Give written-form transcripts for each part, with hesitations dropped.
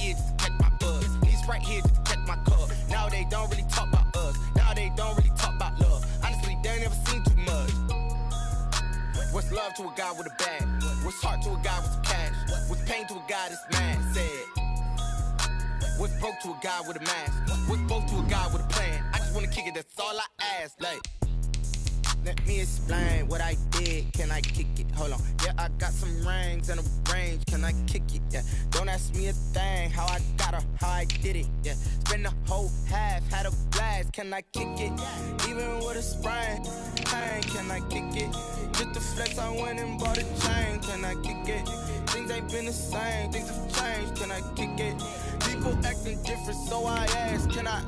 here just to catch my buzz. These right here just to catch my cup. Now they don't really talk about us. Now they don't really talk about love. Honestly, they ain't never seen too much. What's love to a guy with a bag? What's heart to a guy with some cash? What's pain to a guy that's mad? Said. What's broke to a guy with a mask? What's both to a guy with a plan? I just wanna kick it, that's all I ask. Like, let me explain what I did. Can I kick it? Hold on. Yeah, I got some rings and a range. Can I kick it? Yeah. Don't ask me a thing. How I got her, how I did it. Yeah. Spend the whole half, had a blast. Can I kick it? Even with a sprain. Pain, can I kick it? Just the flex, I went and bought a chain. Can I kick it? Things ain't been the same. Things have changed. Can I kick it? People acting different, so I ask. Can I?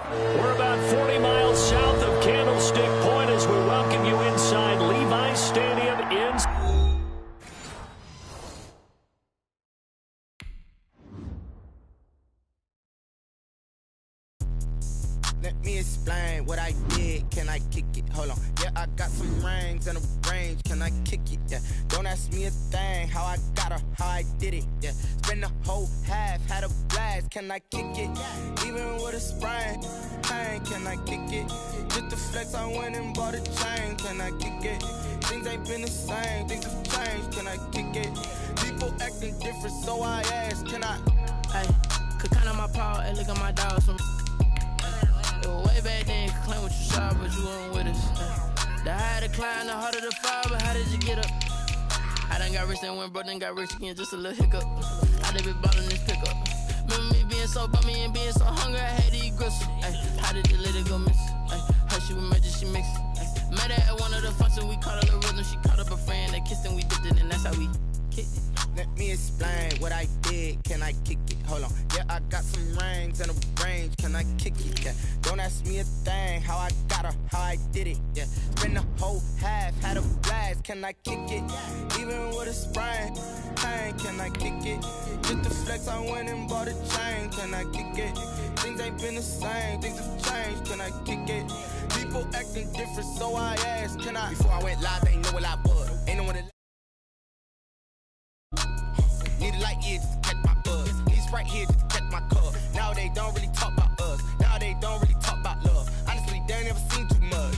We're about 40 miles south of Candlestick Point as we welcome you inside Levi's Stadium in... Let me explain what I did. Can I kick it? Hold on. Yeah, I got some rings and a range. Can I kick it? Yeah. Don't ask me a thing. How I got her, how I did it. Yeah. Spend the whole half, had a blast. Can I kick it? Even with a sprain. Pain, can I kick it? Just the flex, I went and bought a chain. Can I kick it? Things ain't been the same. Things have changed. Can I kick it? People acting different, so I ask. Can I? Hey, could count on my paw and look at my dogs from. Way back then, you could claim what you saw, but you weren't with us. The higher the climb, the harder the fall, but how did you get up? I done got rich and went broke, then got rich again, just a little hiccup. I done been ballin' this pickup. Remember me being so bummy and being so hungry, I had to eat gristle. How did you let it go miss? Her she was magic, she mixed. Met her at one of the functions, we caught her the rhythm, she caught up a friend, they kissed and we dipped it, and that's how we kicked it. Let me explain what I did. Can I kick it? Hold on. Yeah, I got some rings and a range. Can I kick it? Yeah. Don't ask me a thing. How I got her, how I did it. Yeah. Spend the whole half, had a blast. Can I kick it? Even with a sprain. Pain, can I kick it? Just the flex, I went and bought a chain. Can I kick it? Things ain't been the same. Things have changed. Can I kick it? People acting different, so I ask. Can I? Before I went live, they ain't know what I was. Ain't no one to. Need a light here just to catch my buzz. These right here just to catch my cup. Now they don't really talk about us. Now they don't really talk about love. Honestly, they ain't never seen too much.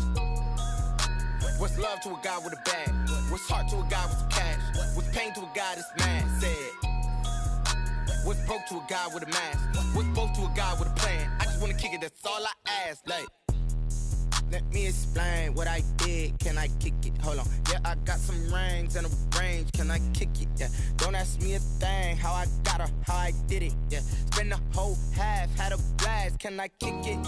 What's love to a guy with a bag? What's heart to a guy with some cash? What's pain to a guy that's mad? Said. What's broke to a guy with a mask? What's both to a guy with a plan? I just wanna kick it, that's all I ask. Like, let me explain what I did. Can I kick it? Hold on. Yeah, I got some rings and a range. Can I kick it? Yeah. Don't ask me a thing. How I got her, how I did it. Yeah. Spend the whole half, had a blast. Can I kick it?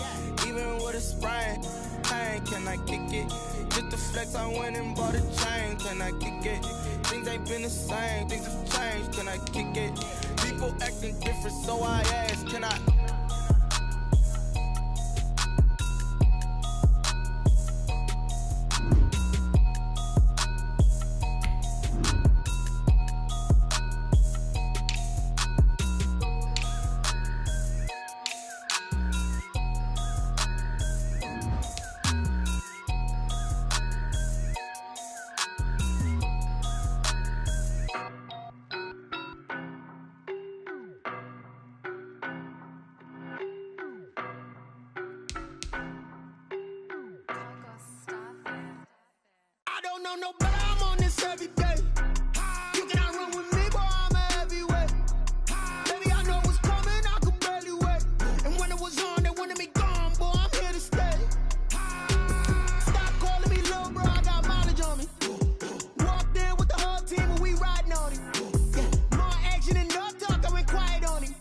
Even with a sprain. Pain, can I kick it? Just the flex, I went and bought a chain. Can I kick it? Things ain't been the same. Things have changed. Can I kick it? People acting different, so I ask. Can I? don't know no better, I'm on this every day. You cannot run with me, boy, I'm a heavyweight. Baby, I know what's coming, I could barely wait. And when it was on, they wanted me gone, boy, I'm here to stay. Stop calling me little bro, I got mileage on me. Walked in with the whole team and we riding on it. Yeah, more action and no talk, I went quiet on it.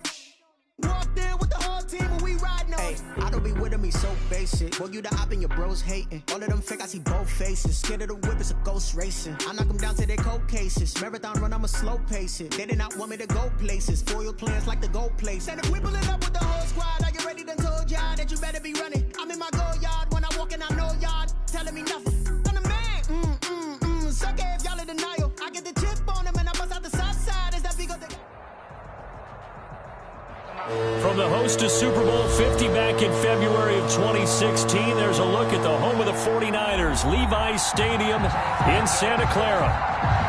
Walked in with the whole team and we riding on it. I don't be with me so basic. Boy, you the op and your bros hating. All of them fake, I see both faces. Scared of the whip, it's a ghost racing. I knock them down to their cold cases. Marathon run, I'ma slow pace it. They did not want me to go places. Foil plans like the gold place. And if we pulling up with the whole squad, are you ready? Done told y'all that you better be running. I'm in my go yard. When I walk in, I know y'all telling me nothing. I'm the man. Suck it if y'all in denial. I get the chip on them and I bust out the south side. Is that big of the... From the host of Super Bowl 50 back in February of 2016, there's a look at the home of the 49ers, Levi Stadium in Santa Clara.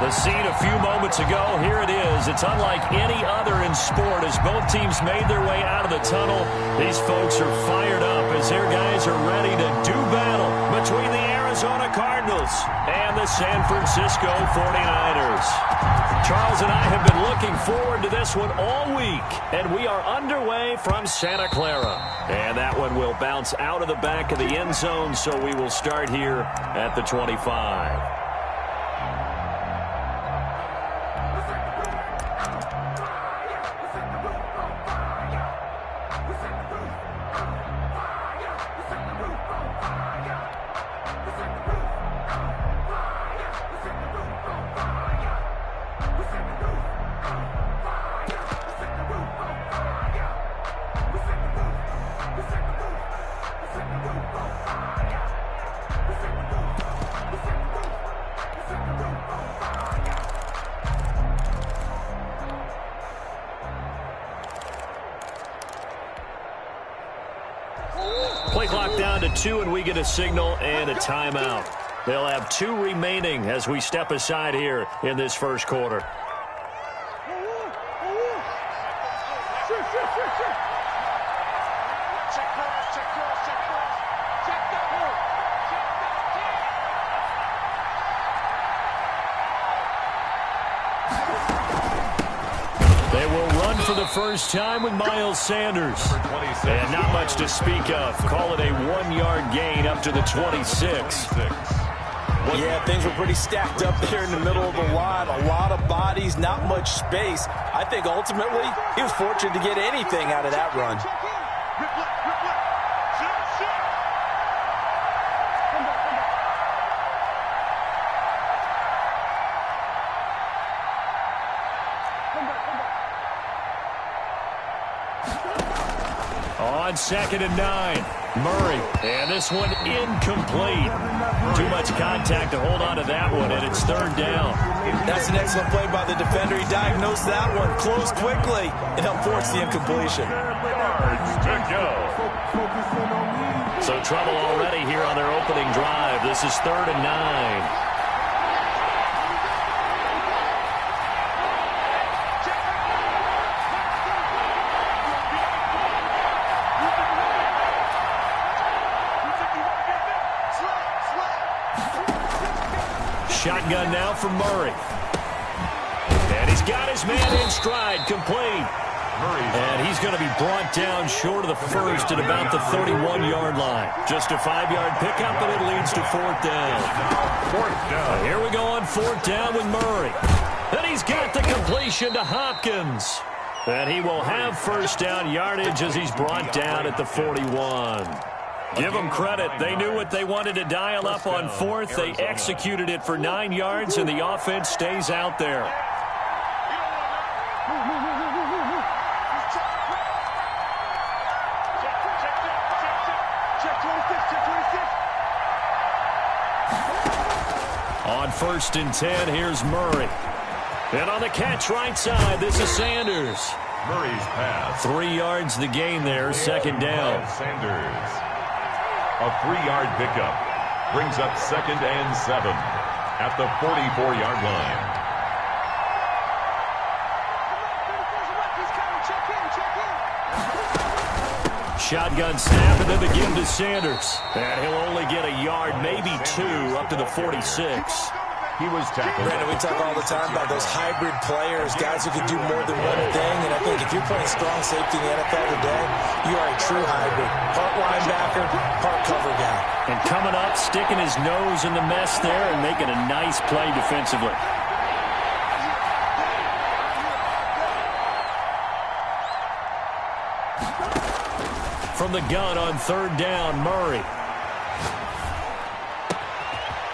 The scene a few moments ago, here it is. It's unlike any other in sport as both teams made their way out of the tunnel. These folks are fired up as their guys are ready to do battle between the Arizona Cardinals and the San Francisco 49ers. Charles and I have been looking forward to this one all week, and we are underway from Santa Clara. And that one will bounce out of the back of the end zone, so we will start here at the 25. Play clock down to 2, and we get a signal and a timeout. They'll have 2 remaining as we step aside here in this first quarter. They will run for the first time with Miles Sanders. And not much to speak of. Call it a 1-yard gain up to the 26. Yeah, things were pretty stacked up there in the middle of the line. A lot of bodies, not much space. I think ultimately he was fortunate to get anything out of that run. On 2nd and 9, Murray. And this one incomplete. Too much contact to hold on to that one, and it's 3rd down. That's an excellent play by the defender. He diagnosed that one, closed quickly, and helped force the incompletion. So trouble already here on their opening drive. This is 3rd and 9. Shotgun now from Murray. And he's got his man in stride, complete. And he's going to be brought down short of the first at about the 31-yard line. Just a 5-yard pickup, and it leads to 4th down. Here we go on 4th down with Murray. And he's got the completion to Hopkins. And he will have first down yardage as he's brought down at the 41. Give them credit. They knew what they wanted to dial up on 4th. They executed it for 9 yards, and the offense stays out there. On 1st and 10, here's Murray. And on the catch right side, this is Sanders. Murray's pass. 3 yards the gain there, 2nd down. Sanders. A 3-yard pickup brings up 2nd and 7 at the 44-yard line. Shotgun snap, and then the give to Sanders. And he'll only get a yard, maybe 2, up to the 46. He was tackled. Brandon, we talk all the time about those hybrid players, guys who can do more than one thing. And I think if you're playing strong safety in the NFL today, you are a true hybrid. Part linebacker, part cover guy. And coming up, sticking his nose in the mess there and making a nice play defensively. From the gun on 3rd down, Murray.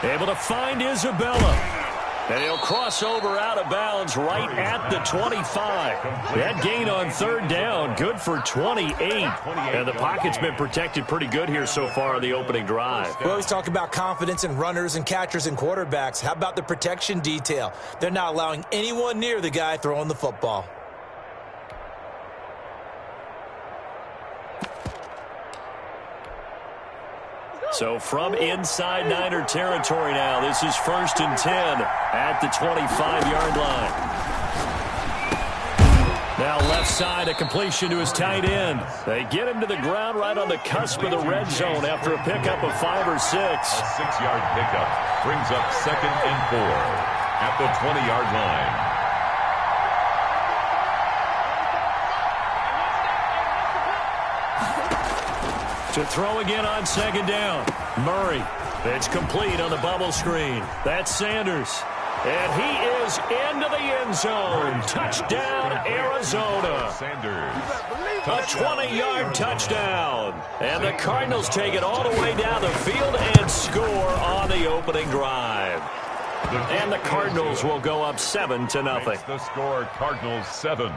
Able to find Isabella. And he'll cross over out of bounds right at the 25. That gain on third down, good for 28. And the pocket's been protected pretty good here so far on the opening drive. We always talk about confidence in runners and catchers and quarterbacks. How about the protection detail? They're not allowing anyone near the guy throwing the football. So from inside Niner territory now, this is 1st and 10 at the 25-yard line. Now left side, a completion to his tight end. They get him to the ground right on the cusp of the red zone after a pickup of 5 or 6. A 6-yard pickup brings up 2nd and 4 at the 20-yard line. To throw again on 2nd down. Murray. It's complete on the bubble screen. That's Sanders. And he is into the end zone. Touchdown, Arizona. Sanders. A 20-yard touchdown. And the Cardinals take it all the way down the field and score on the opening drive. And the Cardinals will go up 7-0. Makes the score Cardinals 7,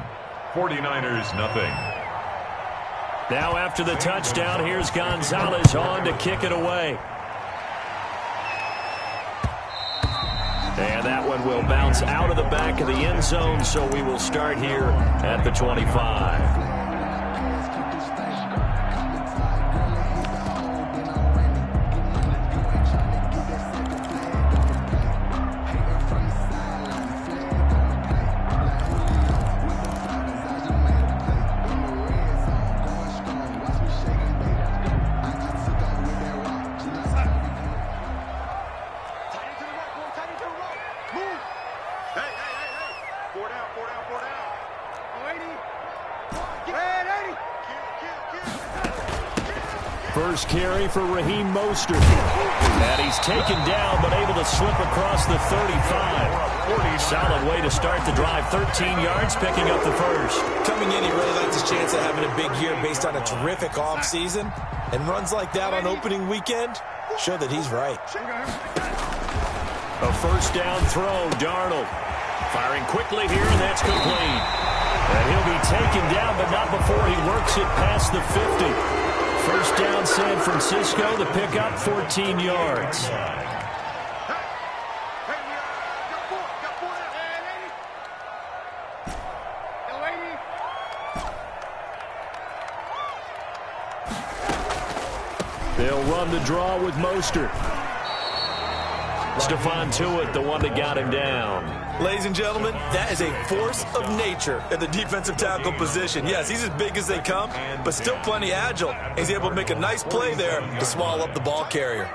49ers nothing. Now after the touchdown, here's Gonzalez on to kick it away. And that one will bounce out of the back of the end zone, so we will start here at the 25. First carry for Raheem Mostert. And he's taken down, but able to slip across the 35. Solid way to start the drive. 13 yards, picking up the first. Coming in, he really likes his chance of having a big year based on a terrific offseason. And runs like that on opening weekend show that he's right. A first down throw, Darnold. Firing quickly here, and that's complete. And he'll be taken down, but not before he works it past the 50. First down, San Francisco. The pickup, 14 yards. They'll run the draw with Mostert. Stephon Tuitt, the one that got him down. Ladies and gentlemen, that is a force of nature at the defensive tackle position. Yes, he's as big as they come, but still plenty agile. He's able to make a nice play there to swallow up the ball carrier.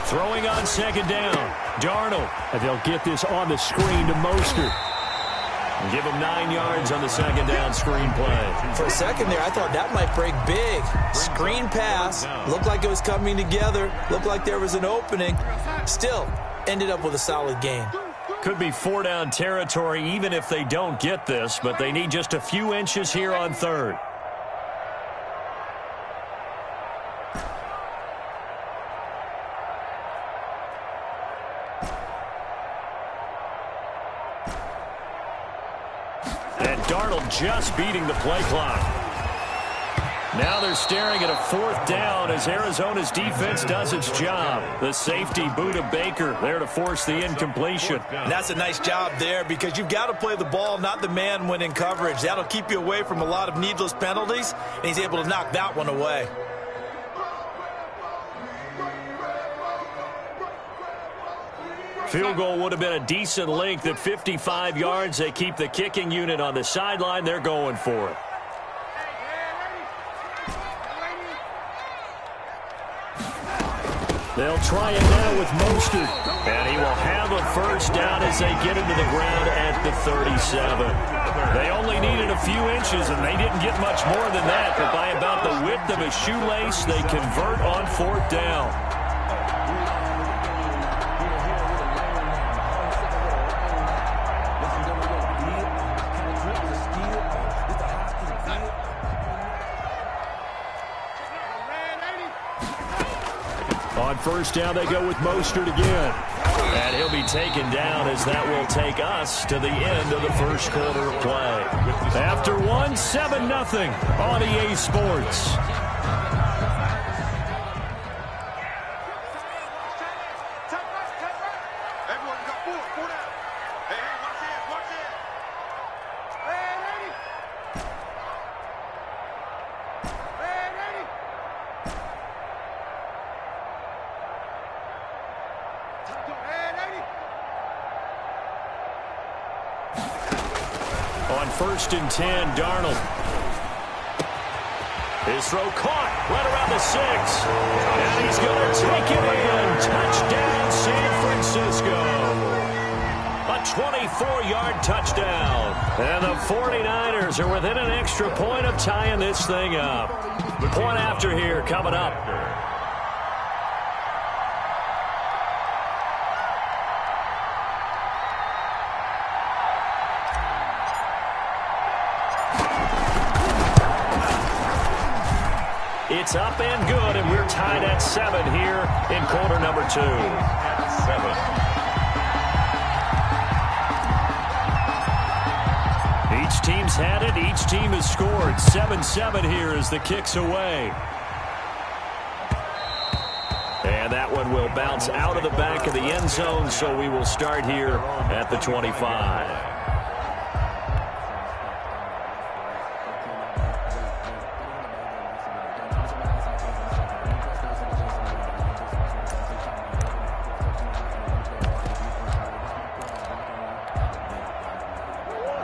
Throwing on 2nd down. Darnold. And they'll get this on the screen to Mostert. And give him 9 yards on the 2nd down screen play. For a second there, I thought that might break big. Screen pass. Looked like it was coming together. Looked like there was an opening. Still, ended up with a solid gain. Could be 4-down territory even if they don't get this, but they need just a few inches here on 3rd. And Darnold just beating the play clock. Now they're staring at a 4th down as Arizona's defense does its job. The safety, Budda Baker, there to force the incompletion. And that's a nice job there because you've got to play the ball, not the man when in coverage. That'll keep you away from a lot of needless penalties, and he's able to knock that one away. Field goal would have been a decent length at 55 yards. They keep the kicking unit on the sideline. They're going for it. They'll try it now with Mostert. And he will have a first down as they get him to the ground at the 37. They only needed a few inches, and they didn't get much more than that. But by about the width of a shoelace, they convert on 4th down. On first down, they go with Mostert again. And he'll be taken down as that will take us to the end of the first quarter of play. After one, 7-0 on EA Sports. On 1st and 10, Darnold. His throw caught right around the 6. And he's going to take it in. Touchdown, San Francisco. A 24-yard touchdown. And the 49ers are within an extra point of tying this thing up. Point after here coming up. It's up and good, and we're tied at 7 here in quarter number 2. 7. Each team's had it. Each team has scored. 7-7 here as the kick's away. And that one will bounce out of the back of the end zone, so we will start here at the 25.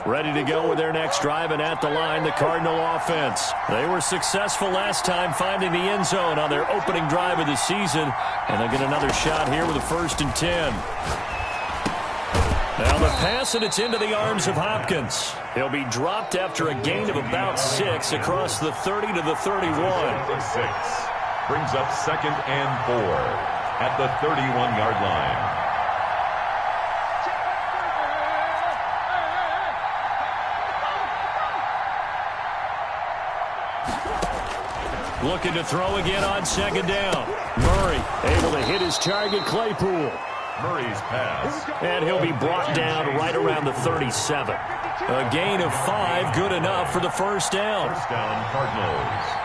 Ready to go with their next drive, and at the line, the Cardinal offense. They were successful last time finding the end zone on their opening drive of the season, and they'll get another shot here with a 1st and 10. Now the pass, and it's into the arms of Hopkins. He'll be dropped after a gain of about 6 across the 30 to the 31. 6 brings up 2nd and 4 at the 31-yard line. Looking to throw again on 2nd down. Murray able to hit his target, Claypool. Murray's pass. And he'll be brought down right around the 37. A gain of 5, good enough for the 1st down. 1st down, Cardinals.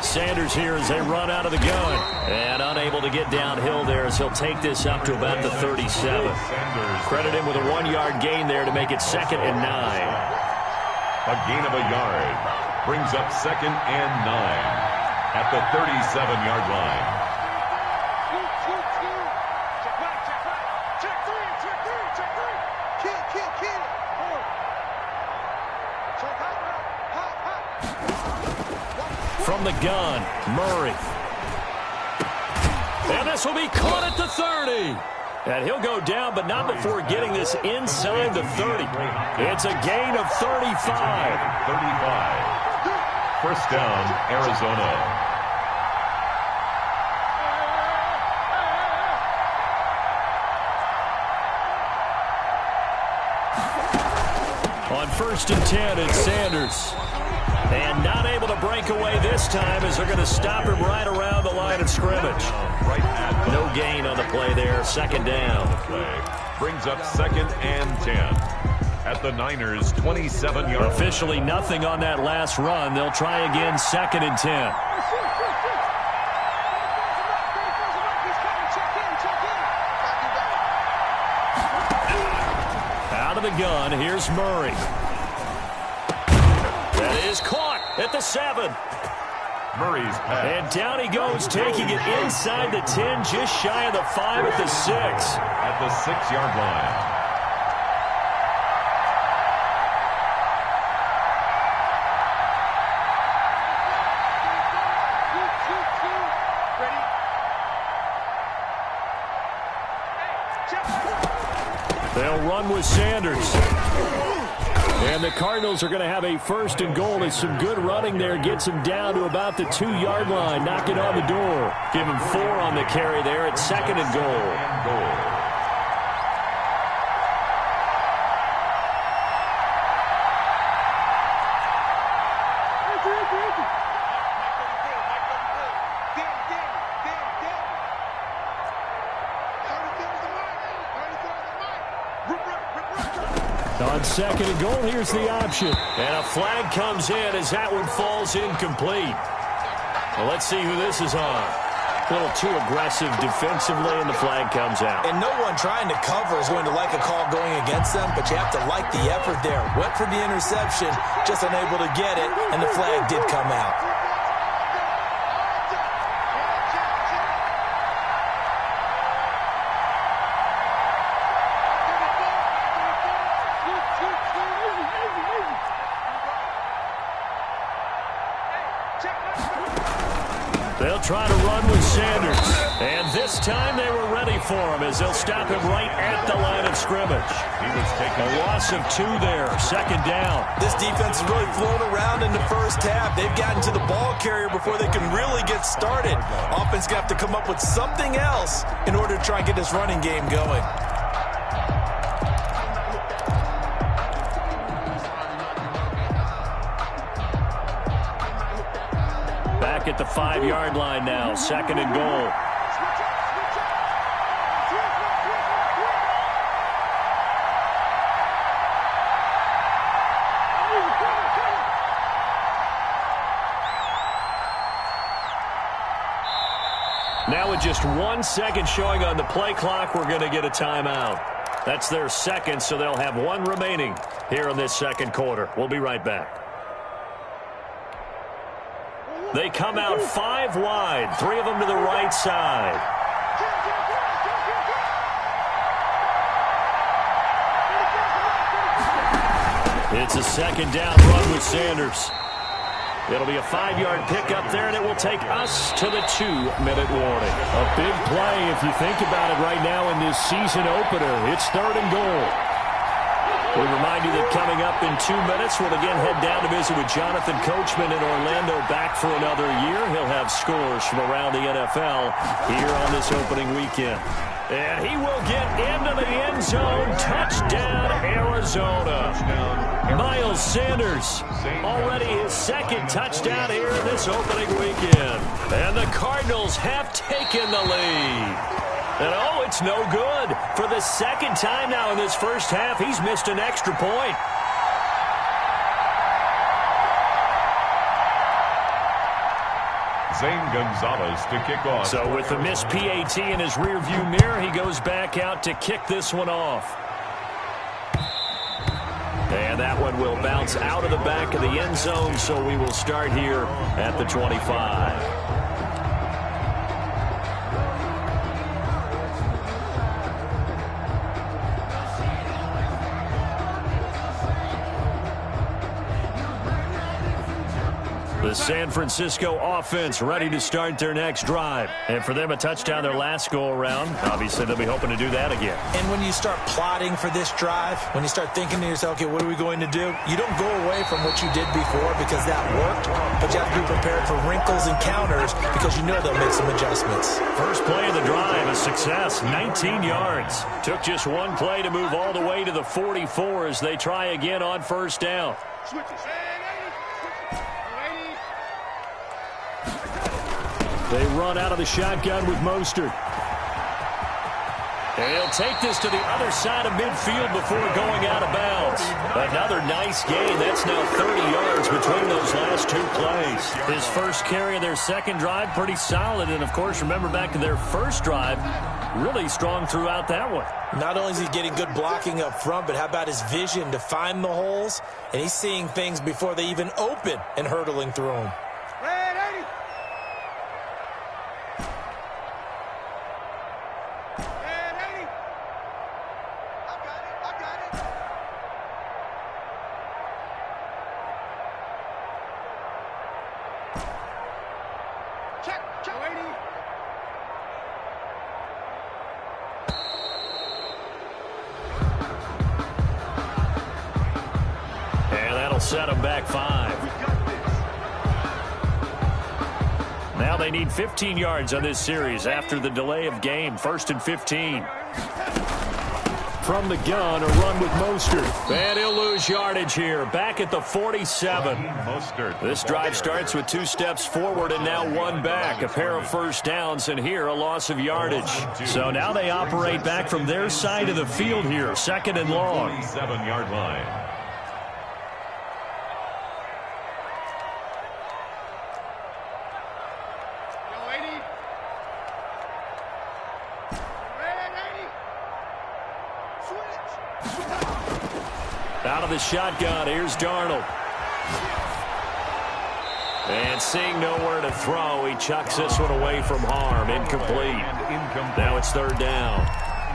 Sanders here as they run out of the gun. And unable to get downhill there as he'll take this up to about the 37. Credit him with a 1-yard gain there to make it 2nd and 9. A gain of a yard brings up 2nd and 9 at the 37-yard line. From the gun, Murray. And this will be caught at the 30. And he'll go down, but not before getting this inside the 30. It's a gain of 35. 35. 1st down, Arizona. On 1st and 10, it's Sanders. And not able to break away this time as they're going to stop him right around the line of scrimmage. No gain on the play there. 2nd down. Brings up 2nd and 10 at the Niners' 27-yard line. Officially nothing on that last run. They'll try again 2nd and 10. Out of the gun, here's Murray. That is caught at the 7. Murray's pass. And down he goes, taking it inside the 10, just shy of the 5 at the 6. At the 6-yard line. They'll run with Sanders. And the Cardinals are going to have a 1st and goal as some good running there gets him down to about the 2-yard line, knocking on the door. Give him 4 on the carry there at 2nd and goal. On second and goal, here's the option. And a flag comes in as that one falls incomplete. Well, let's see who this is on. A little too aggressive defensively, and the flag comes out. And no one trying to cover is going to like a call going against them, but you have to like the effort there. Went for the interception, just unable to get it, and the flag did come out. They'll try to run with Sanders. And this time they were ready for him as they'll stop him right at the line of scrimmage. He was taking a loss of 2 there, second down. This defense has really flown around in the first half. They've gotten to the ball carrier before they can really get started. Offense going to have to come up with something else in order to try and get this running game going. At the 5-yard line now, second and goal. Now with just 1 second showing on the play clock, we're going to get a timeout. That's their second, so they'll have 1 remaining here in this second quarter. We'll be right back. They come out 5 wide, 3 of them to the right side. It's a second down run with Sanders. It'll be a 5-yard pickup there, and it will take us to the 2-minute warning. A big play if you think about it right now in this season opener. It's third and goal. We remind you that coming up in 2 minutes, we'll again head down to visit with Jonathan Coachman in Orlando, back for another year. He'll have scores from around the NFL here on this opening weekend. And he will get into the end zone. Touchdown, Arizona. Miles Sanders, already his second touchdown here in this opening weekend. And the Cardinals have taken the lead. And, oh, it's no good. For the second time now in this first half, he's missed an extra point. Zane Gonzalez to kick off. So with the missed PAT in his rearview mirror, he goes back out to kick this one off. And that one will bounce out of the back of the end zone, so we will start here at the 25. The San Francisco offense ready to start their next drive. And for them, a touchdown their last go-around. Obviously, they'll be hoping to do that again. And when you start plotting for this drive, when you start thinking to yourself, okay, what are we going to do? You don't go away from what you did before because that worked, but you have to be prepared for wrinkles and counters because you know they'll make some adjustments. First play of the drive, a success, 19 yards. Took just 1 play to move all the way to the 44 as they try again on first down. They run out of the shotgun with Mostert. And he'll take this to the other side of midfield before going out of bounds. Another nice gain. That's now 30 yards between those last 2 plays. His first carry of their second drive, pretty solid. And, of course, remember back to their first drive, really strong throughout that one. Not only is he getting good blocking up front, but how about his vision to find the holes? And he's seeing things before they even open and hurdling through them. Set him back 5. Now they need 15 yards on this series after the delay of game. 1st and 15. from the gun, a run with Mostert. And he'll lose yardage here, back at the 47. This drive starts with 2 steps forward and now 1 back. A pair of first downs, and here a loss of yardage. So now they operate back from their side of the field here, 2nd and long. 47-yard line. Out of the shotgun, here's Darnold. And seeing nowhere to throw, he chucks this one away from harm. Incomplete. Now it's 3rd down.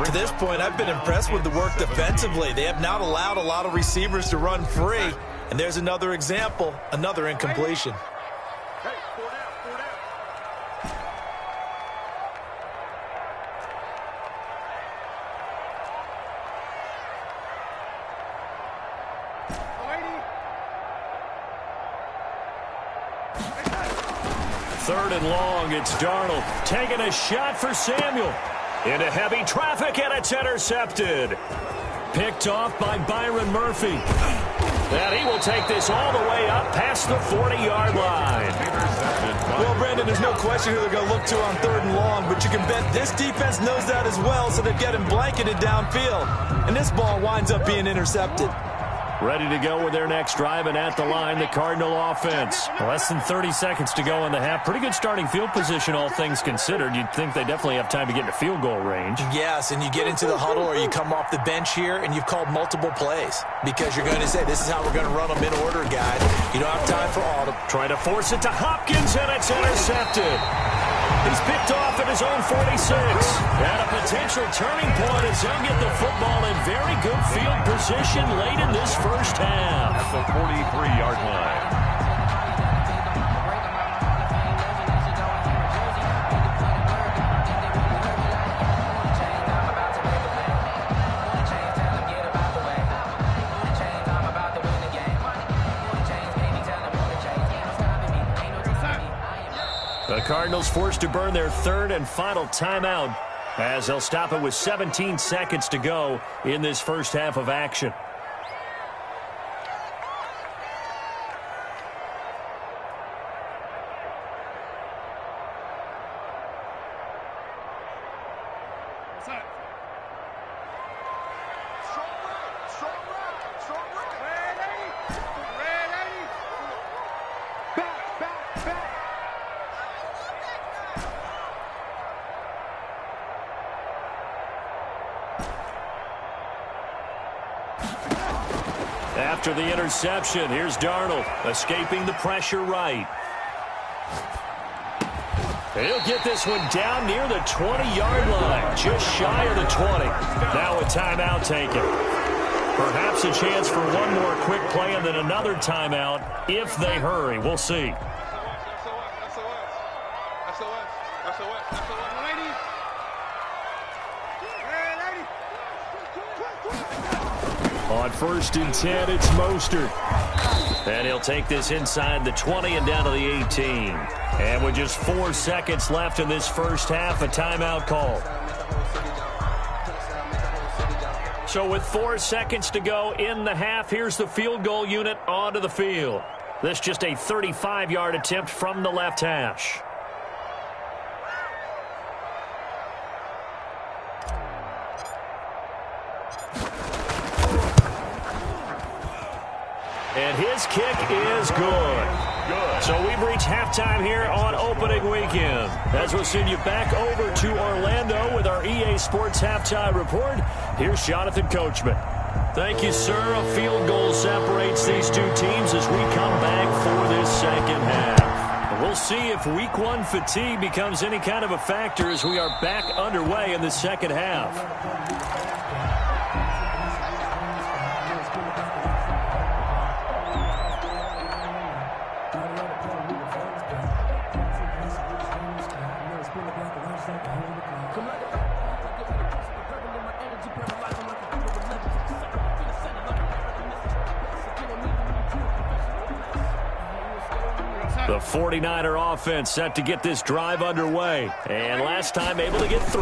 To this point, I've been impressed with the work defensively. They have not allowed a lot of receivers to run free. And there's another example, another incompletion. Third and long, it's Darnold taking a shot for Samuel. Into heavy traffic, and it's intercepted. Picked off by Byron Murphy. And he will take this all the way up past the 40-yard line. Well, Brandon, there's no question who they're going to look to on 3rd and long, but you can bet this defense knows that as well, so they're getting blanketed downfield. And this ball winds up being intercepted. Ready to go with their next drive, and at the line, the Cardinal offense. Less than 30 seconds to go in the half. Pretty good starting field position, all things considered. You'd think they definitely have time to get into field goal range. Yes, and you get into the huddle or you come off the bench here, and you've called multiple plays because you're going to say, this is how we're going to run them in order, guys. You don't have time for all of them. Trying to force it to Hopkins, and it's intercepted. He's picked off at his own 46. And a potential turning point as he'll get the football in very good field position late in this first half. At the 43-yard line. The Cardinals forced to burn their 3rd and final timeout as they'll stop it with 17 seconds to go in this first half of action. After the interception, here's Darnold escaping the pressure right. He'll get this one down near the 20-yard line, just shy of the 20. Now a timeout taken. Perhaps a chance for one more quick play and then another timeout if they hurry. We'll see. On 1st and 10, it's Mostert. And he'll take this inside the 20 and down to the 18. And with just 4 seconds left in this first half, a timeout call. So with 4 seconds to go in the half, here's the field goal unit onto the field. This just a 35-yard attempt from the left hash. And his kick is good. So we've reached halftime here on opening weekend. As we'll send you back over to Orlando with our EA Sports Halftime Report, here's Jonathan Coachman. Thank you, sir. A field goal separates these two teams as we come back for this second half. We'll see if Week 1 fatigue becomes any kind of a factor as we are back underway in the second half. The 49er offense set to get this drive underway. And last time able to get 3.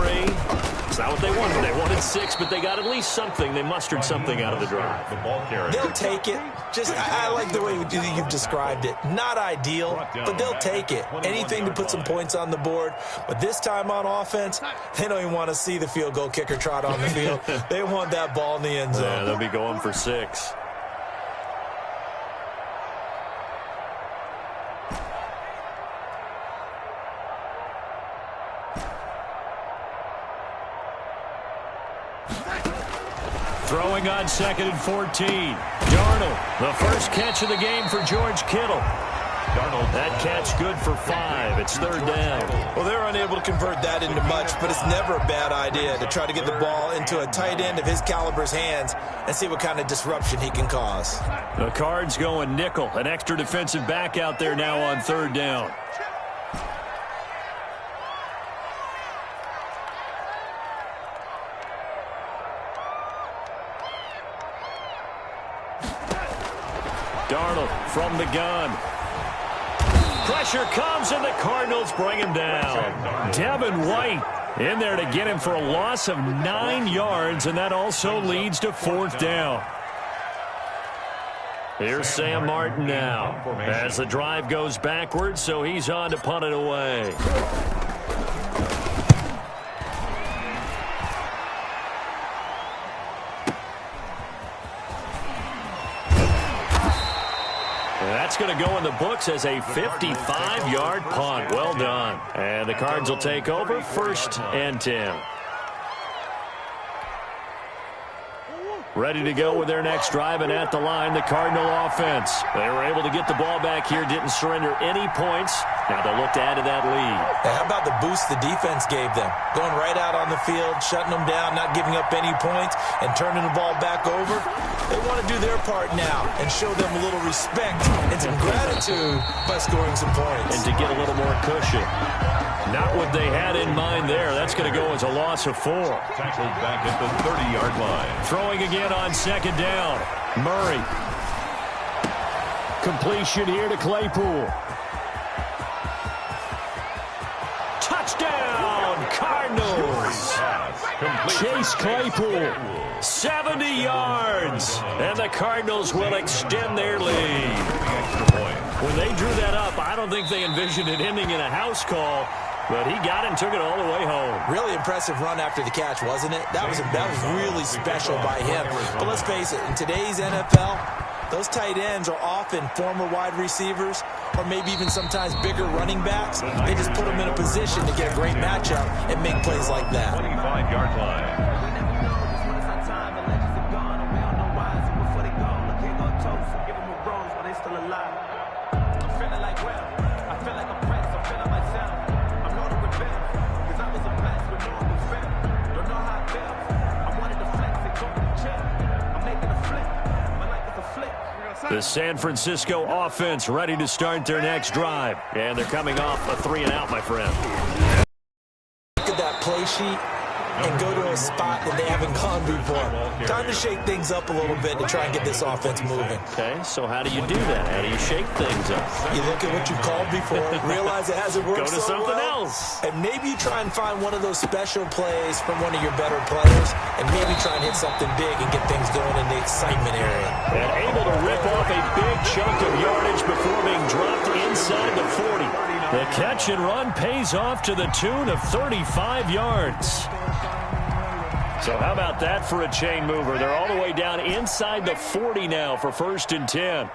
It's not what they wanted. They wanted 6, but they got at least something. They mustered something out of the drive. They'll take it. I like the way you've described it. Not ideal, but they'll take it. Anything to put some points on the board. But this time on offense, they don't even want to see the field goal kicker trot on the field. They want that ball in the end zone. Yeah, they'll be going for 6. Throwing on 2nd and 14. Darnold, the first catch of the game for George Kittle. Darnold, that catch good for 5. It's 3rd down. Well, they're unable to convert that into much, but it's never a bad idea to try to get the ball into a tight end of his caliber's hands and see what kind of disruption he can cause. The Cards going nickel. An extra defensive back out there now on 3rd down. Darnold from the gun. Pressure comes, and the Cardinals bring him down. Devin White in there to get him for a loss of 9 yards, and that also leads to 4th down. Here's Sam Martin now as the drive goes backwards, so he's on to punt it away. That's going to go in the books as a 55-yard punt. Well done. And the Cards will take over 1st and 10. Ready to go with their next drive, and at the line, the Cardinal offense. They were able to get the ball back here, didn't surrender any points. Now they'll look to add to that lead. Hey, how about the boost the defense gave them? Going right out on the field, shutting them down, not giving up any points, and turning the ball back over. They want to do their part now and show them a little respect and some gratitude by scoring some points. And to get a little more cushion. Not what they had in mind there. That's going to go as a loss of 4. Tackled back at the 30-yard line. Throwing again on 2nd down. Murray. Completion here to Claypool. Touchdown, Cardinals. Chase Claypool, 70 yards. And the Cardinals will extend their lead. When they drew that up, I don't think they envisioned it ending in a house call. But he got it and took it all the way home. Really impressive run after the catch, wasn't it? That was really special by him. But let's face it, in today's NFL, those tight ends are often former wide receivers or maybe even sometimes bigger running backs. They just put them in a position to get a great matchup and make plays like that. 25-yard line. The San Francisco offense ready to start their next drive. And they're coming off a 3-and-out, my friend. Look at that play sheet and go to a spot that they haven't gone before. Time to shake things up a little bit to try and get this offense moving. Okay, so how do you do that? How do you shake things up? You look at what you've called before, realize it hasn't worked Go to so something well, else. and maybe you try and find one of those special plays from one of your better players, and maybe try and hit something big and get things going in the excitement area. And able to rip off a big chunk of yardage before being dropped inside the 40. The catch and run pays off to the tune of 35 yards. So how about that for a chain mover? They're all the way down inside the 40 now for 1st and 10.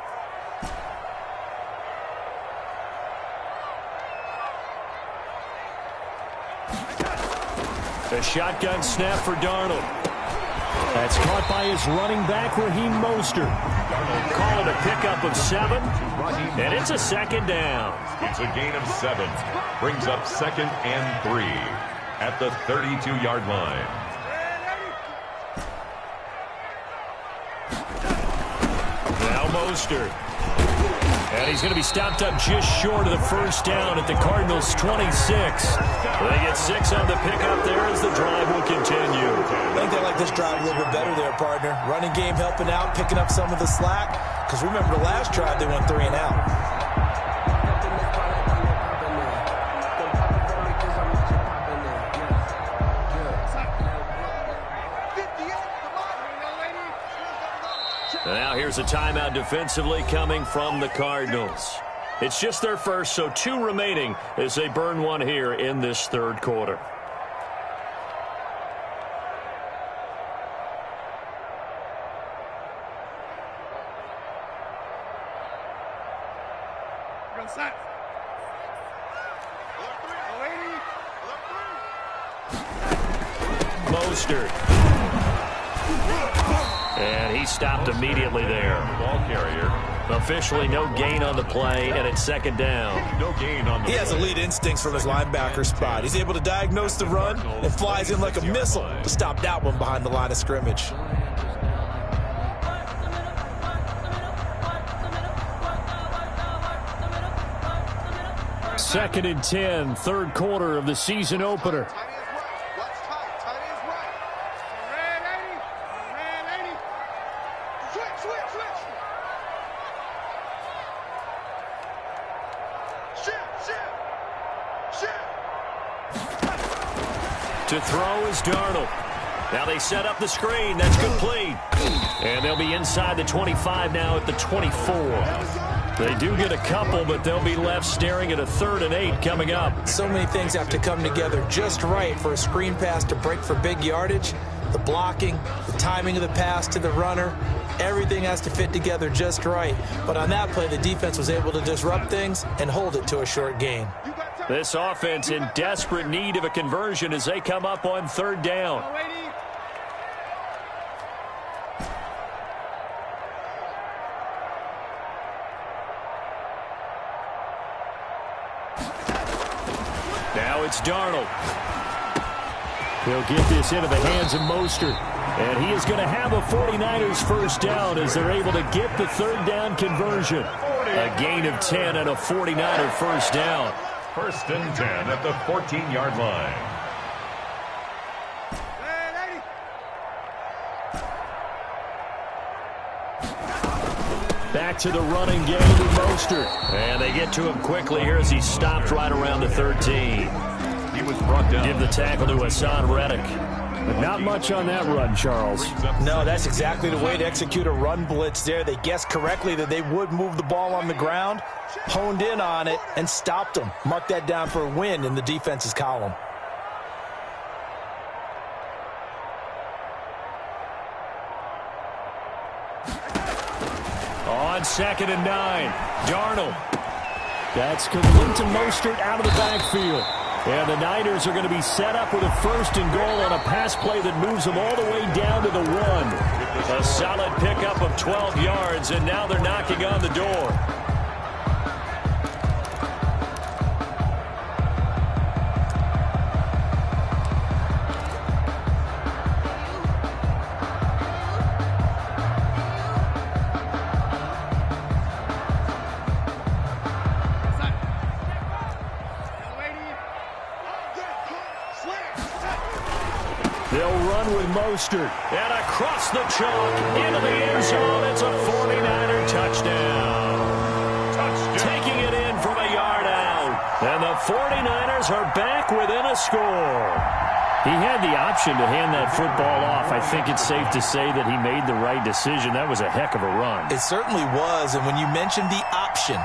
A shotgun snap for Darnold. That's caught by his running back, Raheem Mostert. Call it a pickup of 7, and it's a 2nd down. It's a gain of 7. Brings up 2nd and 3 at the 32-yard line. Now Mostert. And he's going to be stopped up just short of the 1st down at the Cardinals' 26. They get 6 on the pickup there as the drive will continue. I think they like this drive a little bit better there, partner. Running game helping out, picking up some of the slack. Because remember, the last drive they went 3-and-out. here's a timeout defensively coming from the Cardinals. It's just their first, so 2 remaining as they burn one here in this third quarter. Mostert. And he stopped immediately there. Ball carrier. Officially no gain on the play, and it's second down. No gain on the He has elite instincts from his linebacker spot. He's able to diagnose the run and flies in like a missile to stop that one behind the line of scrimmage. Second and 10, third quarter of the season opener. To throw is Darnold. Now they set up the screen. That's complete. And they'll be inside the 25 now at the 24. They do get a couple, but they'll be left staring at a 3rd and 8 coming up. So many things have to come together just right for a screen pass to break for big yardage. The blocking, the timing of the pass to the runner, everything has to fit together just right. But on that play, the defense was able to disrupt things and hold it to a short gain. This offense in desperate need of a conversion as they come up on 3rd down. Now it's Darnold. He'll get this into the hands of Mostert. And he is going to have a 49ers first down as they're able to get the 3rd down conversion. A gain of 10 and a 49er first down. 1st and 10 at the 14-yard line. Back to the running game with Mostert. And they get to him quickly here as he stopped right around the 13. He was brought down. Give the tackle to Hassan Reddick. But not much on that run, Charles. No, that's exactly the way to execute a run blitz there. They guessed correctly that they would move the ball on the ground, honed in on it, and stopped them. Mark that down for a win in the defense's column. On 2nd and 9, Darnold. That's complete to Mostert out of the backfield. And the Niners are going to be set up with a 1st and goal on a pass play that moves them all the way down to the 1. A solid pickup of 12 yards, and now they're knocking on the door. They'll run with Mostert. And across the chalk into the end zone. It's a 49er touchdown. Taking it in from a yard out. And the 49ers are back within a score. He had the option to hand that football off. I think it's safe to say that he made the right decision. That was a heck of a run. It certainly was. And when you mentioned the option,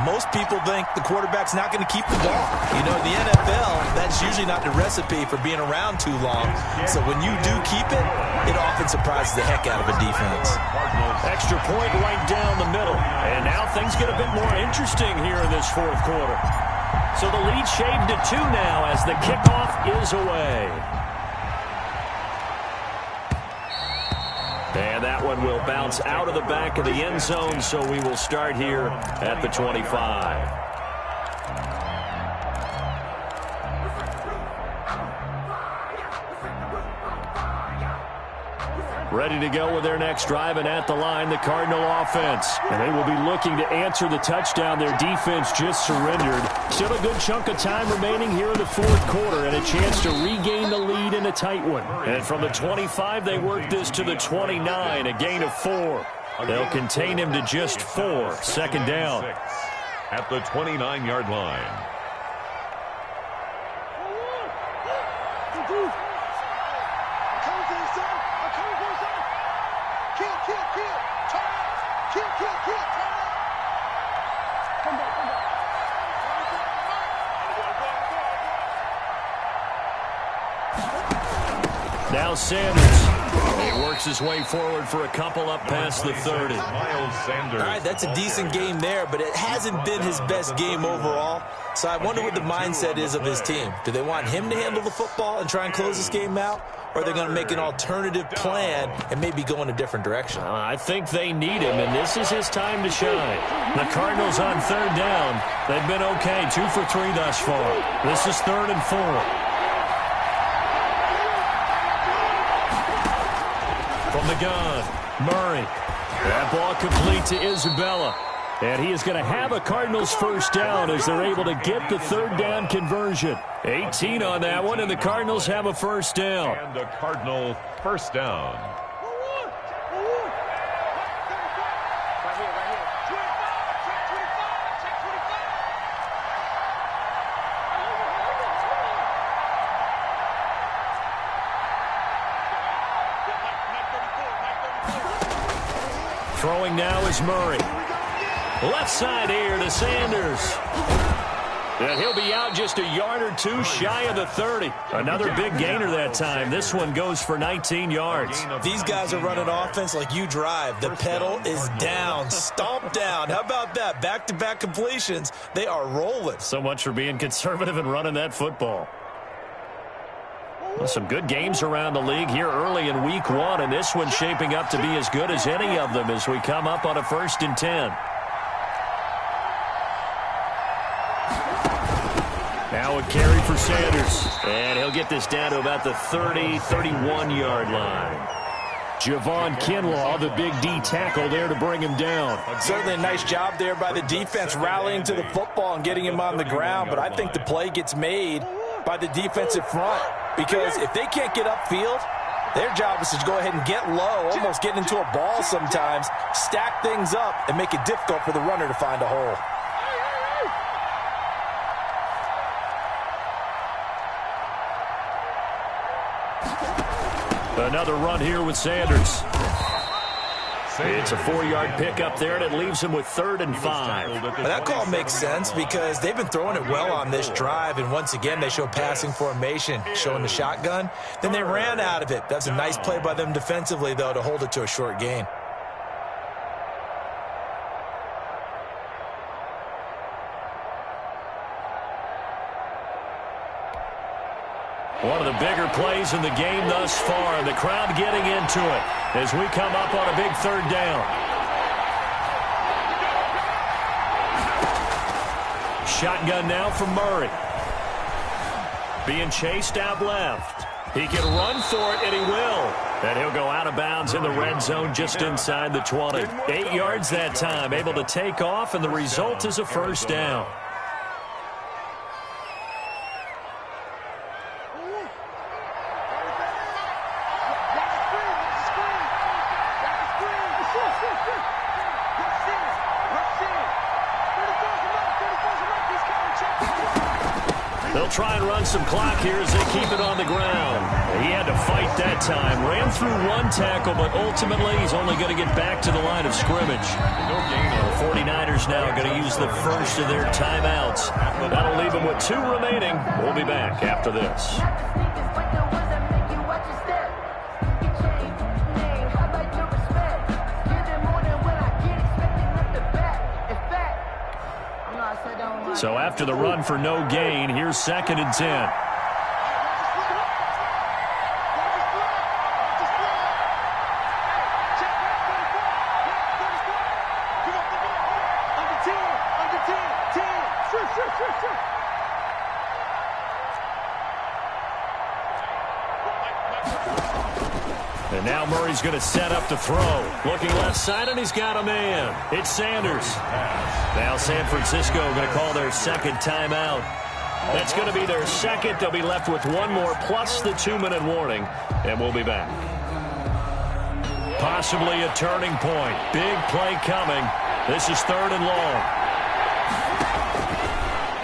most people think the quarterback's not going to keep the ball. You know, in the NFL, that's usually not the recipe for being around too long. So when you do keep it, it often surprises the heck out of a defense. Extra point right down the middle. And now things get a bit more interesting here in this 4th quarter. So the lead shaved to 2 now as the kickoff is away. And that one will bounce out of the back of the end zone, so we will start here at the 25. Ready to go with their next drive, and at the line, the Cardinal offense. And they will be looking to answer the touchdown their defense just surrendered. Still a good chunk of time remaining here in the 4th quarter, and a chance to regain the lead in a tight one. And from the 25, they work this to the 29, a gain of 4. They'll contain him to just 4, 2nd down. At the 29-yard line. Now Sanders. He works his way forward for a couple up past the 30. Miles Sanders. All right, that's a decent game there, but it hasn't been his best game overall. So I wonder what the mindset is of his team. Do they want him to handle the football and try and close this game out? Or are they going to make an alternative plan and maybe go in a different direction? I think they need him, and this is his time to shine. The Cardinals on third down. They've been okay, 2 for 3 thus far. This is 3rd and 4. From the gun, Murray. That ball complete to Isabella. And he is going to have a Cardinals first down as they're able to get the third down conversion. 18 on that one, and the Cardinals have a first down. And a Cardinal first down. Throwing now is Murray. Left side here to Sanders. And he'll be out just a yard or two shy of the 30. Another big gainer that time. This one goes for 19 yards. These guys are running offense like you drive. The pedal is down, stomp down. How about that? Back-to-back completions. They are rolling. So much for being conservative and running that football. Well, some good games around the league here early in week 1, and this one's shaping up to be as good as any of them as we come up on a 1st and 10. Now a carry for Sanders, and he'll get this down to about the 30, 31-yard line. Javon Kinlaw, the big D tackle there to bring him down. Certainly a nice job there by the defense rallying to the football and getting him on the ground, but I think the play gets made by the defensive front. Because if they can't get upfield, their job is to go ahead and get low, almost get into a ball sometimes, stack things up, and make it difficult for the runner to find a hole. Another run here with Sanders. It's a 4-yard pickup there, and it leaves him with 3rd and 5. Well, that call makes sense because they've been throwing it well on this drive, and once again they show passing formation, showing the shotgun. Then they ran out of it. That's a nice play by them defensively, though, to hold it to a short gain. One of the bigger plays in the game thus far. The crowd getting into it as we come up on a big 3rd down. Shotgun now from Murray. Being chased out left. He can run for it, and he will. And he'll go out of bounds in the red zone just inside the 20. 8 yards that time, able to take off, and the result is a first down. They'll try and run some clock here as they keep it on the ground. He had to fight that time. Ran through one tackle, but ultimately he's only going to get back to the line of scrimmage. The 49ers now going to use the first of their timeouts. That'll leave them with 2 remaining. We'll be back after this. So after the run for no gain, here's 2nd and 10. And now Murray's going to set up to throw. Looking left side, and he's got a man. It's Sanders. Now San Francisco going to call their 2nd timeout. That's going to be their 2nd. They'll be left with 1 more plus the 2-minute warning, and we'll be back. Possibly a turning point. Big play coming. This is 3rd and long.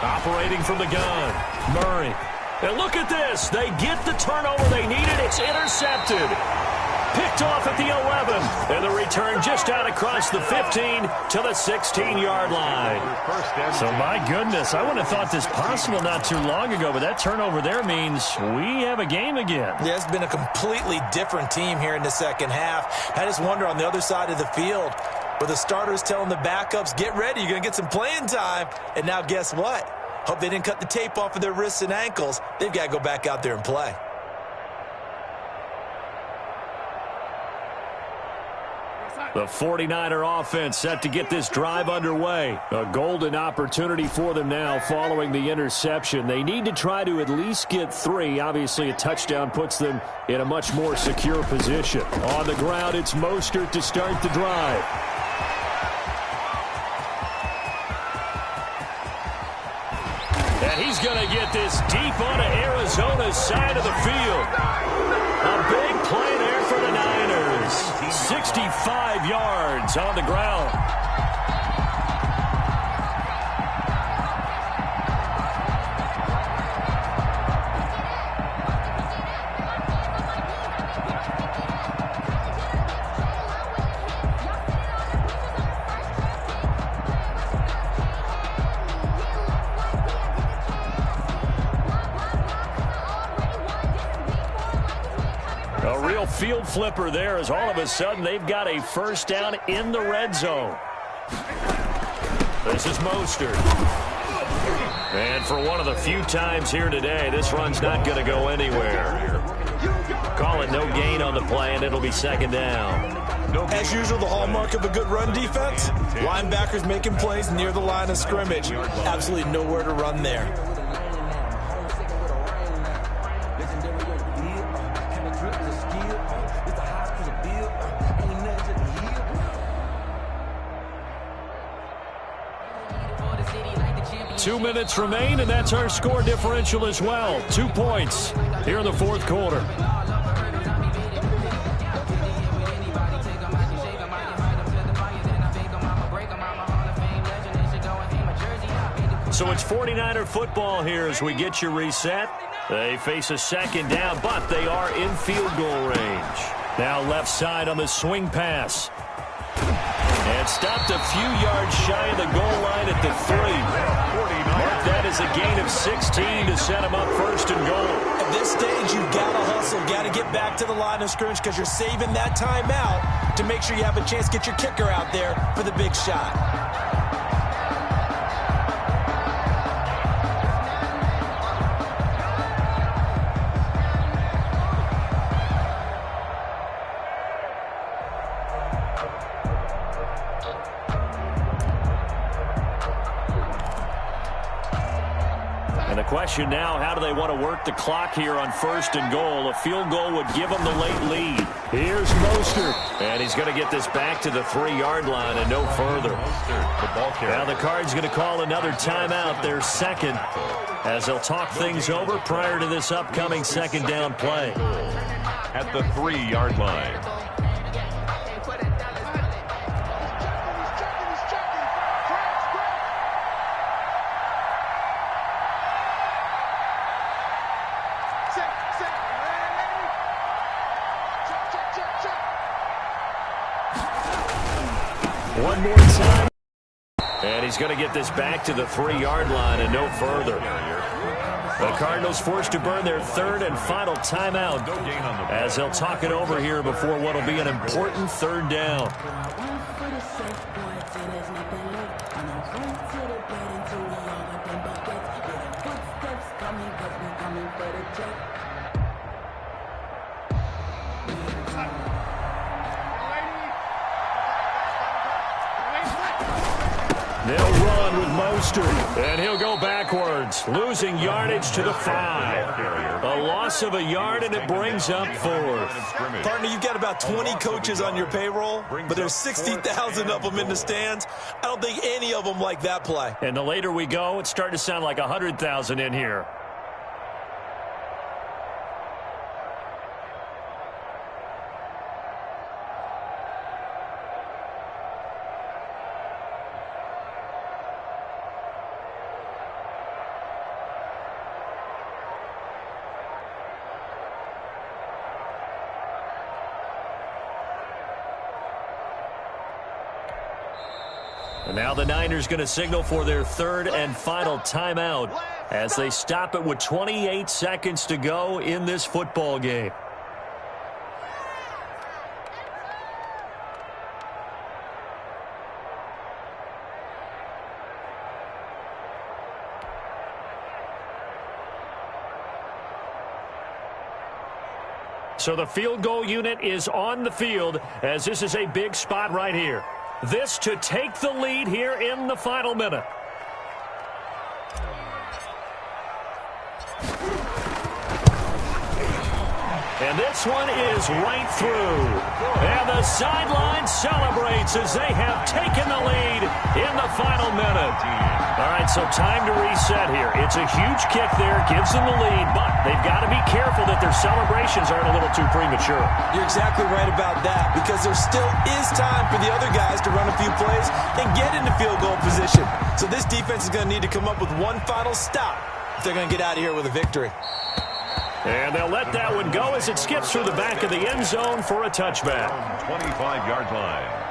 Operating from the gun, Murray. And look at this. They get the turnover they needed. It's intercepted. Picked off at the 11. And the return just out across the 15 to the 16-yard line. So, my goodness, I wouldn't have thought this possible not too long ago, but that turnover there means we have a game again. Yeah, it's been a completely different team here in the second half. I just wonder on the other side of the field, where the starters telling the backups, get ready, you're going to get some playing time. And now guess what? Hope they didn't cut the tape off of their wrists and ankles. They've got to go back out there and play. The 49er offense set to get this drive underway. A golden opportunity for them now following the interception. They need to try to at least get 3. Obviously, a touchdown puts them in a much more secure position. On the ground, it's Mostert to start the drive. And he's going to get this deep onto Arizona's side of the field. A big play there for the Niners. 65 yards on the ground. A real field flipper there as all of a sudden they've got a first down in the red zone. This is Mostert. And for one of the few times here today, this run's not going to go anywhere. Call it no gain on the play, and it'll be second down. As usual, the hallmark of a good run defense, linebackers making plays near the line of scrimmage. Absolutely nowhere to run there. Two minutes remain, and that's our score differential as well. 2 points here in the fourth quarter. So it's 49er football here as we get you reset. They face a second down, but they are in field goal range. Now left side on the swing pass. And stopped a few yards shy of the goal line at the 3. Mark that as a gain of 16 to set him up first and goal. At this stage, you've got to hustle, got to get back to the line of scrimmage because you're saving that timeout to make sure you have a chance to get your kicker out there for the big shot. Question now, how do they want to work the clock here on first and goal? A field goal would give them the late lead. Here's Mostert. And he's going to get this back to the 3-yard line and no further. Now the Cards going to call another timeout, their second, as they'll talk things over prior to this upcoming second down play. At the 3-yard line. One more time. And he's going to get this back to the 3-yard line and no further. The Cardinals forced to burn their third and final timeout as they'll talk it over here before what will be an important third down. They'll run with Mostert, and he'll go backwards, losing yardage to the 5. A loss of a yard, and it brings up 4th. Partner, you've got about 20 coaches on your payroll, but there's 60,000 of them in the stands. I don't think any of them like that play. And the later we go, it's starting to sound like 100,000 in here. And now the Niners going to signal for their third and final timeout as they stop it with 28 seconds to go in this football game. So the field goal unit is on the field as this is a big spot right here. This to take the lead here in the final minute. And this one is right through. And the sideline celebrates as they have taken the lead in the final minute. All right, so time to reset here. It's a huge kick there, gives them the lead, but they've got to be careful that their celebrations aren't a little too premature. You're exactly right about that, because there still is time for the other guys to run a few plays and get into field goal position. So this defense is going to need to come up with one final stop if they're going to get out of here with a victory. And they'll let that one go as it skips through the back of the end zone for a touchback. 25-yard line.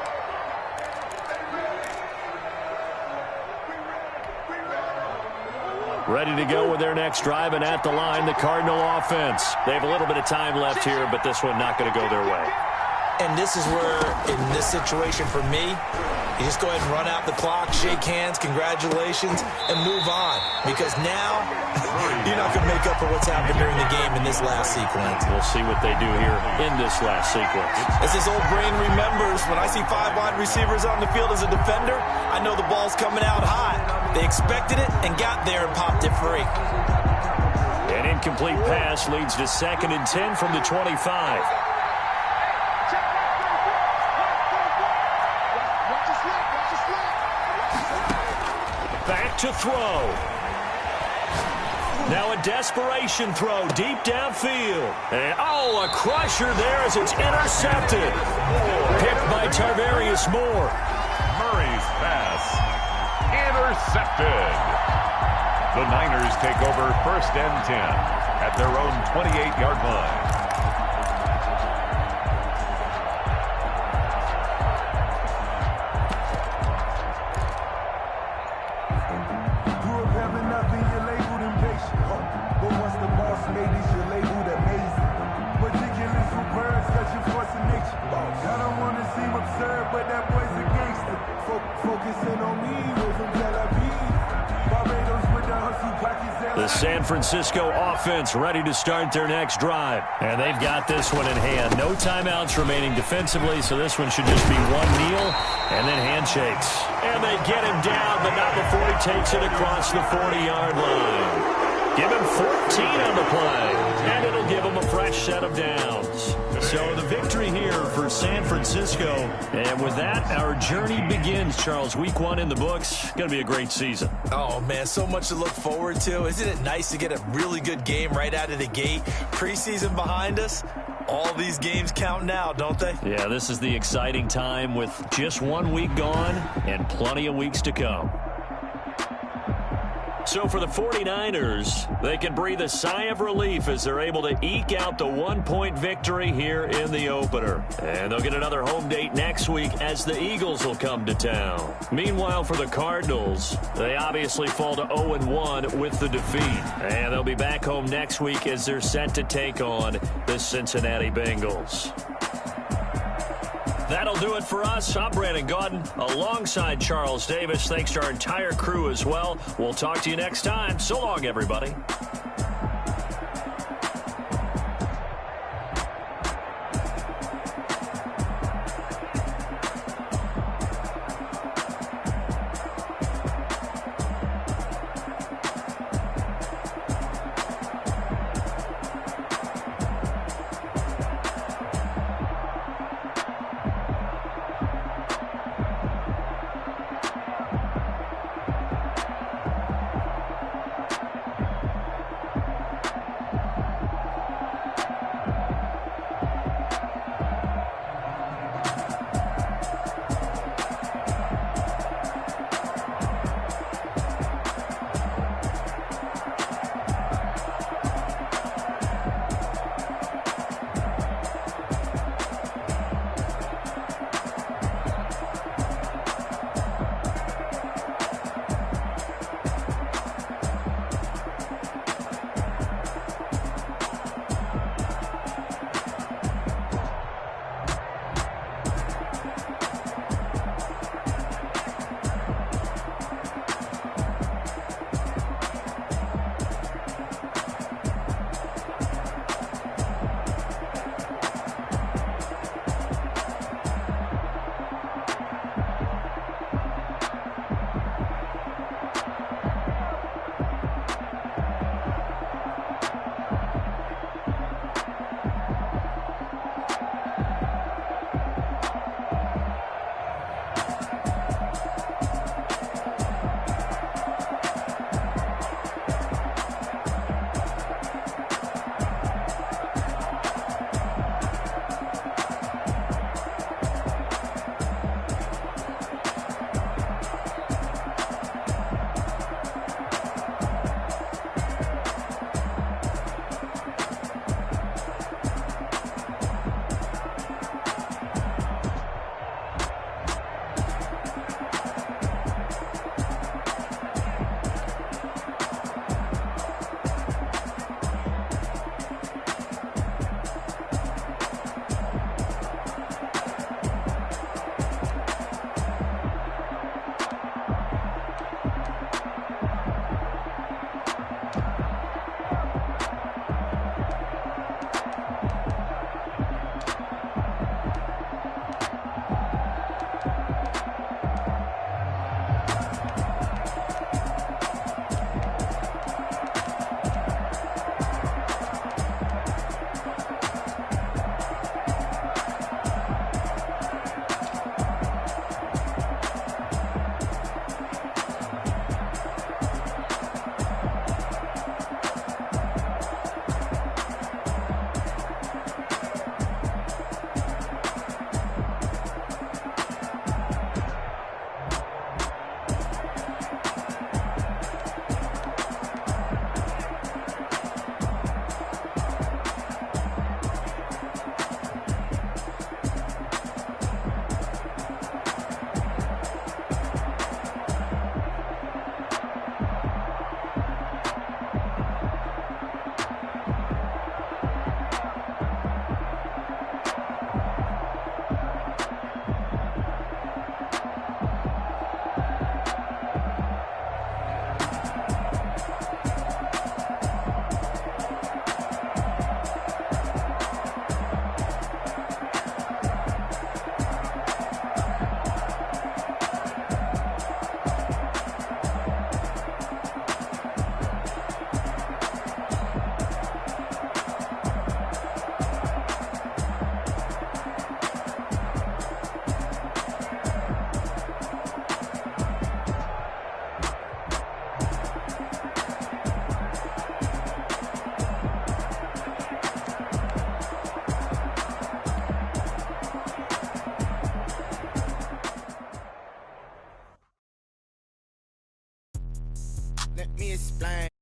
Ready to go with their next drive, and at the line, the Cardinal offense. They have a little bit of time left here, but this one not going to go their way. And this is where, in this situation for me, you just go ahead and run out the clock, shake hands, congratulations, and move on. Because now, you're not going to make up for what's happened during the game in this last sequence. We'll see what they do here in this last sequence. As this old brain remembers, when I see 5 wide receivers on the field as a defender, I know the ball's coming out high. They expected it and got there and popped it free. An incomplete pass leads to 2nd and 10 from the 25. Back to throw. Now a desperation throw deep downfield. And, a crusher there as it's intercepted. Picked by Tarvarius Moore. Murray's pass intercepted. The Niners take over 1st and 10 at their own 28-yard line. The San Francisco offense ready to start their next drive. And they've got this one in hand. No timeouts remaining defensively, so this one should just be one kneel and then handshakes. And they get him down, but not before he takes it across the 40-yard line. Give him 14 on the play, and it'll give him a fresh set of downs. So the victory here for San Francisco. And with that, our journey begins, Charles. Week 1 in the books. Going to be a great season. Oh, man, so much to look forward to. Isn't it nice to get a really good game right out of the gate? Preseason behind us. All these games count now, don't they? Yeah, this is the exciting time with just 1 week gone and plenty of weeks to come. So for the 49ers, they can breathe a sigh of relief as they're able to eke out the 1-point victory here in the opener. And they'll get another home date next week as the Eagles will come to town. Meanwhile, for the Cardinals, they obviously fall to 0-1 with the defeat. And they'll be back home next week as they're set to take on the Cincinnati Bengals. That'll do it for us. I'm Brandon Gaudin alongside Charles Davis. Thanks to our entire crew as well. We'll talk to you next time. So long, everybody. Let me explain.